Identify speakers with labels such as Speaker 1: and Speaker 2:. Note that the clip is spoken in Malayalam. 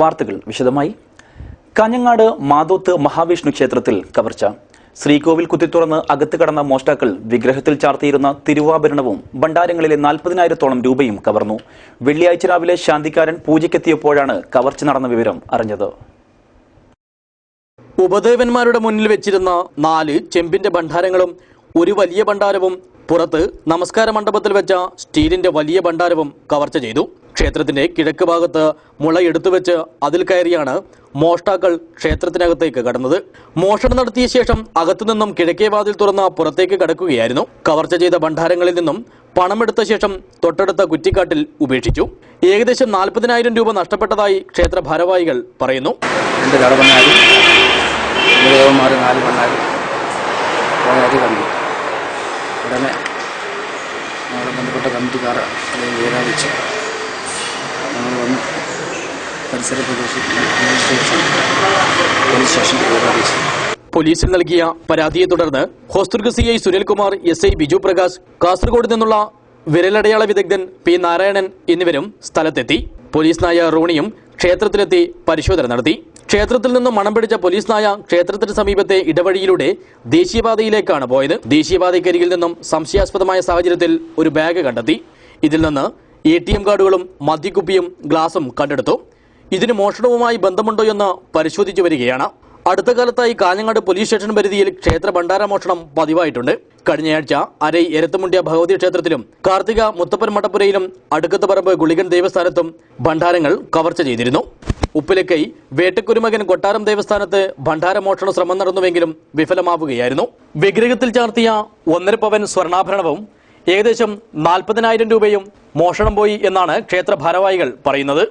Speaker 1: വാർത്തകൾ വിശദമായി. കാഞ്ഞങ്ങാട് മാതോത്ത് മഹാവിഷ്ണു ക്ഷേത്രത്തിൽ കവർച്ച. ശ്രീകോവിൽ കുത്തിത്തുറന്ന് അകത്ത് കടന്ന മോഷ്ടാക്കൾ വിഗ്രഹത്തിൽ ചാർത്തിയിരുന്ന തിരുവാഭരണവും ഭണ്ഡാരങ്ങളിലെ 40,000-ഓളം രൂപയും കവർന്നു. വെള്ളിയാഴ്ച രാവിലെ ശാന്തിക്കാരൻ പൂജയ്ക്കെത്തിയപ്പോഴാണ് കവർച്ച നടന്ന വിവരം അറിഞ്ഞത്.
Speaker 2: ഉപദേവന്മാരുടെ മുന്നിൽ വെച്ചിരുന്ന 4 ചെമ്പിന്റെ ഭണ്ഡാരങ്ങളും ഒരു വലിയ ഭണ്ഡാരവും പുറത്ത് നമസ്കാര മണ്ഡപത്തിൽ വെച്ച സ്റ്റീലിന്റെ വലിയ ഭണ്ഡാരവും കവർച്ച ചെയ്തു. ക്ഷേത്രത്തിന്റെ കിഴക്ക് ഭാഗത്ത് മുളയെടുത്തുവെച്ച് അതിൽ കയറിയാണ് മോഷ്ടാക്കൾ ക്ഷേത്രത്തിനകത്തേക്ക് കടന്നത്. മോഷണം നടത്തിയ ശേഷം അകത്തുനിന്നും കിഴക്കേ വാതിൽ തുറന്ന് പുറത്തേക്ക് കടക്കുകയായിരുന്നു. കവർച്ച ചെയ്ത ഭണ്ഡാരങ്ങളിൽ നിന്നും പണമെടുത്ത ശേഷം തൊട്ടടുത്ത കുറ്റിക്കാട്ടിൽ ഉപേക്ഷിച്ചു. ഏകദേശം 40,000 രൂപ നഷ്ടപ്പെട്ടതായി ക്ഷേത്ര ഭാരവാഹികൾ പറയുന്നു.
Speaker 3: ഉടനെ ഞങ്ങളുടെ ബന്ധപ്പെട്ട കമ്മിറ്റിക്കാർ വിവരാറിയിച്ചു. ഞങ്ങൾ വന്ന് പരിസര പോലീസ് സ്റ്റേഷനിൽ വിവരാറിയിച്ചു.
Speaker 2: പോലീസിൽ നൽകിയ പരാതിയെ തുടർന്ന് ഹോസ്ദുർഗ് CI സുനിൽകുമാർ, SI ബിജു പ്രകാശ്, കാസർഗോഡ് നിന്നുള്ള വിരലടയാള വിദഗ്ധൻ P നാരായണൻ എന്നിവരും സ്ഥലത്തെത്തി. പോലീസ് നായ റോണിയും ക്ഷേത്രത്തിലെത്തി പരിശോധന നടത്തി. ക്ഷേത്രത്തിൽ നിന്നും മണം പിടിച്ച പോലീസ് നായ ക്ഷേത്രത്തിന് സമീപത്തെ ഇടവഴിയിലൂടെ ദേശീയപാതയിലേക്കാണ് പോയത്. ദേശീയപാതയ്ക്കരികിൽ നിന്നും സംശയാസ്പദമായ സാഹചര്യത്തിൽ ഒരു ബാഗ് കണ്ടെത്തി. ഇതിൽ നിന്ന് ATM കാർഡുകളും മദ്യക്കുപ്പിയും ഗ്ലാസും കണ്ടെടുത്തു. ഇതിന് മോഷണവുമായി ബന്ധമുണ്ടോ എന്ന് പരിശോധിച്ചു വരികയാണ്. അടുത്ത കാലത്തായി കാഞ്ഞങ്ങാട് പോലീസ് സ്റ്റേഷൻ പരിധിയിൽ ക്ഷേത്ര ഭണ്ഡാര മോഷണം പതിവായിട്ടുണ്ട്. കഴിഞ്ഞയാഴ്ച അരൈ എരത്തുമുണ്ടിയ ഭഗവതി ക്ഷേത്രത്തിലും കാർത്തിക മുത്തപ്പൻ മട്ടപ്പുരയിലും അടുക്കത്ത് പറമ്പ് ഗുളികൻ ദേവസ്ഥാനത്തും ഭണ്ഡാരങ്ങൾ കവർച്ച ചെയ്തിരുന്നു. ഉപ്പിലക്കൈ വേട്ടക്കുരുമകൻ കൊട്ടാരം ദേവസ്ഥാനത്ത് ഭണ്ഡാര മോഷണ ശ്രമം നടന്നുവെങ്കിലും വിഫലമാവുകയായിരുന്നു. വിഗ്രഹത്തിൽ ചാർത്തിയ 1.5 പവൻ സ്വർണ്ണാഭരണവും ഏകദേശം 40,000 രൂപയും മോഷണം പോയി എന്നാണ് ക്ഷേത്ര ഭാരവാഹികൾ പറയുന്നത്.